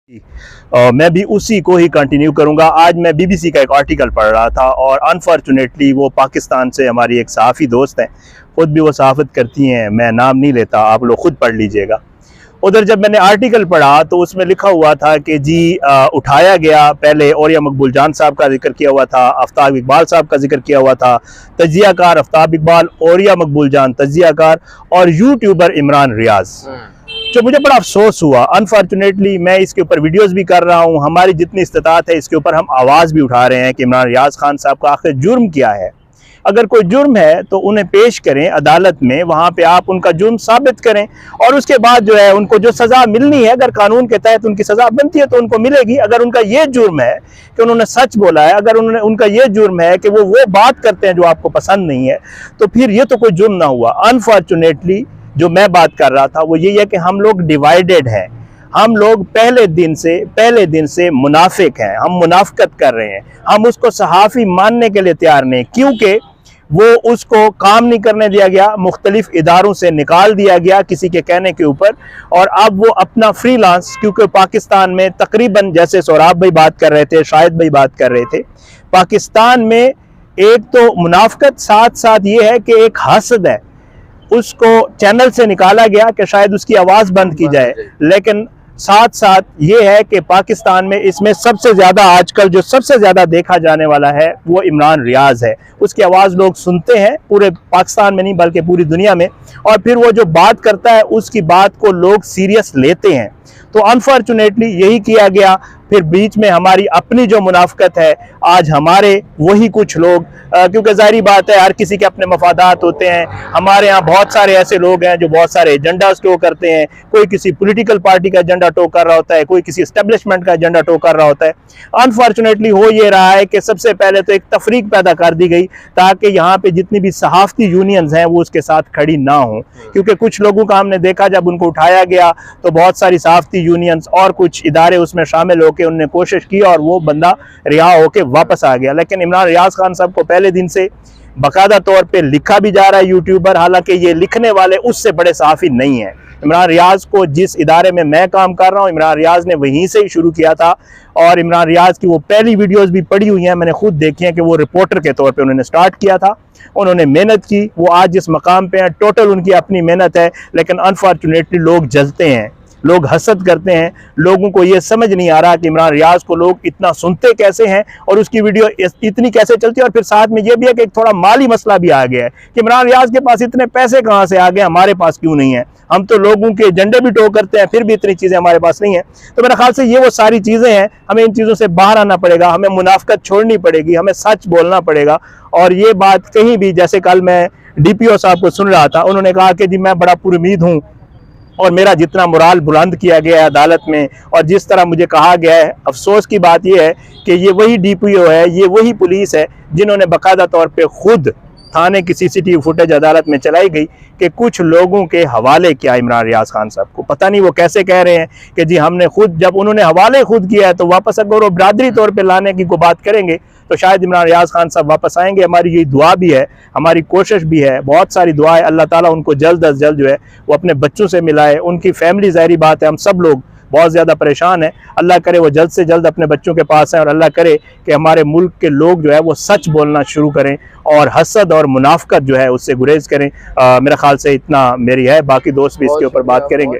मैं भी उसी को ही कंटिन्यू करूंगा। आज मैं बीबीसी का एक आर्टिकल पढ़ रहा था और अनफॉर्चुनेटली वो पाकिस्तान से हमारी एक सहाफ़ी दोस्त हैं, ख़ुद भी वो सहाफ़त करती हैं, मैं नाम नहीं लेता, आप लोग ख़ुद पढ़ लीजिएगा। उधर जब मैंने आर्टिकल पढ़ा तो उसमें लिखा हुआ था कि जी उठाया गया, पहले औरिया मकबूल जान साहब का जिक्र किया हुआ था, आफ्ताब इकबाल साहब का जिक्र किया हुआ था, तजियाकार आफ्ताब इकबाल, औरिया मकबूल जान तजियाकार और यूट्यूबर इमरान रियाज। जो मुझे बड़ा अफसोस हुआ, अनफॉर्चुनेटली मैं इसके ऊपर वीडियोस भी कर रहा हूँ, हमारी जितनी इस्तिताअत है इसके ऊपर हम आवाज़ भी उठा रहे हैं कि इमरान रियाज खान साहब का आखिर जुर्म क्या है। अगर कोई जुर्म है तो उन्हें पेश करें अदालत में, वहाँ पे आप उनका जुर्म साबित करें और उसके बाद जो है उनको जो सज़ा मिलनी है, अगर कानून के तहत उनकी सज़ा बनती है तो उनको मिलेगी। अगर उनका ये जुर्म है कि उन्होंने सच बोला है, अगर उनका ये जुर्म है कि वो बात करते हैं जो आपको पसंद नहीं है, तो फिर ये तो कोई जुर्म ना हुआ। अनफॉर्चुनेटली जो मैं बात कर रहा था वो यही है कि हम लोग डिवाइडेड हैं, हम लोग पहले दिन से मुनाफिक हैं, हम मुनाफिकत कर रहे हैं, हम उसको सहाफ़ी मानने के लिए तैयार नहीं, क्योंकि वो उसको काम नहीं करने दिया गया, मुख्तलिफ इदारों से निकाल दिया गया किसी के कहने के ऊपर, और अब वो अपना फ्रीलांस, क्योंकि पाकिस्तान में तकरीबन, जैसे सौराब भाई बात कर रहे थे, शाहिद भाई बात कर रहे थे, पाकिस्तान में एक तो मुनाफिकत, साथ साथ ये है कि एक हसद है, उसको चैनल से निकाला गया कि शायद उसकी आवाज़ बंद की जाए, लेकिन साथ साथ ये है कि पाकिस्तान में इसमें सबसे ज़्यादा आजकल जो सबसे ज़्यादा देखा जाने वाला है वो इमरान रियाज है। उसकी आवाज़ लोग सुनते हैं, पूरे पाकिस्तान में नहीं बल्कि पूरी दुनिया में, और फिर वो जो बात करता है उसकी बात को लोग सीरियस लेते हैं। तो अनफॉर्चुनेटली यही किया गया। फिर बीच में हमारी अपनी जो मुनाफिकत है, आज हमारे वही कुछ लोग, क्योंकि ज़ाहिरी बात है हर किसी के अपने मफादात होते हैं, हमारे यहाँ बहुत सारे ऐसे लोग हैं जो बहुत सारे एजेंडा टो करते हैं, कोई किसी पॉलिटिकल पार्टी का एजेंडा टो कर रहा होता है, कोई किसी एस्टेब्लिशमेंट का एजेंडा टो कर रहा होता है। अनफॉर्चुनेटली हो ये रहा है कि सबसे पहले तो एक तफरीक पैदा कर दी गई ताकि यहाँ पे जितनी भी सहाफ़ती यूनियंस हैं वो उसके साथ खड़ी ना हो, क्योंकि कुछ लोगों का हमने देखा जब उनको उठाया गया तो बहुत सारी सहाफ़ती यूनियंस और कुछ इदारे उसमें शामिल होकर उन्होंने कोशिश की और वो बंदा रिहा होकर वापस आ गया। लेकिन इमरान रियाज खान साहब को पहले दिन से बाकायदा तौर पे लिखा भी जा रहा है यूट्यूबर, हालांकि ये लिखने वाले उससे बड़े सहाफ़ी नहीं हैं। इमरान रियाज को जिस इदारे में मैं काम कर रहा हूँ, इमरान रियाज ने वहीं से ही शुरू किया था, और इमरान रियाज की वो पहली वीडियोस भी पड़ी हुई हैं, मैंने खुद देखी हैं कि वो रिपोर्टर के तौर पे उन्होंने स्टार्ट किया था, उन्होंने मेहनत की, वो आज जिस मकाम पे हैं टोटल उनकी अपनी मेहनत है। लेकिन अनफॉर्चुनेटली लोग जलते हैं, लोग हसद करते हैं, लोगों को ये समझ नहीं आ रहा कि इमरान रियाज को लोग इतना सुनते कैसे हैं और उसकी वीडियो इतनी कैसे चलती है। और फिर साथ में ये भी है कि एक थोड़ा माली मसला भी आ गया है कि इमरान रियाज के पास इतने पैसे कहाँ से आ गए, हमारे पास क्यों नहीं है, हम तो लोगों के एजेंडे भी टो करते हैं, फिर भी इतनी चीज़ें हमारे पास नहीं है। तो मेरे ख्याल से ये वो सारी चीज़ें हैं, हमें इन चीज़ों से बाहर आना पड़ेगा, हमें मुनाफिकत छोड़नी पड़ेगी, हमें सच बोलना पड़ेगा। और ये बात कहीं भी, जैसे कल मैं DPO साहब को सुन रहा था, उन्होंने कहा कि जी मैं बड़ा पुरुमीद हूँ और मेरा जितना मोराल बुलंद किया गया है अदालत में और जिस तरह मुझे कहा गया है, अफसोस की बात यह है कि ये वही DPO है, ये वही पुलिस है जिन्होंने बाकायदा तौर पे खुद थाने की CCTV फुटेज अदालत में चलाई गई कि कुछ लोगों के हवाले किया इमरान रियाज खान साहब को। पता नहीं वो कैसे कह रहे हैं कि जी हमने खुद, जब उन्होंने हवाले खुद किया है तो वापस अगर वो बरादरी तौर पे लाने की को बात करेंगे तो शायद इमरान रियाज खान साहब वापस आएंगे। हमारी यही दुआ भी है, हमारी कोशिश भी है, बहुत सारी दुआ है, अल्लाह ताला उनको जल्द अज जल्द जो है वो अपने बच्चों से मिलाए। उनकी फैमिली, ज़ाहिरी बात है हम सब लोग बहुत ज़्यादा परेशान है, अल्लाह करे वो जल्द से जल्द अपने बच्चों के पास हैं और अल्लाह करे कि हमारे मुल्क के लोग जो है वो सच बोलना शुरू करें और हसद और मुनाफिकत जो है उससे गुरेज करें। मेरा ख्याल से इतना मेरी है, बाकी दोस्त भी इसके ऊपर बात करेंगे।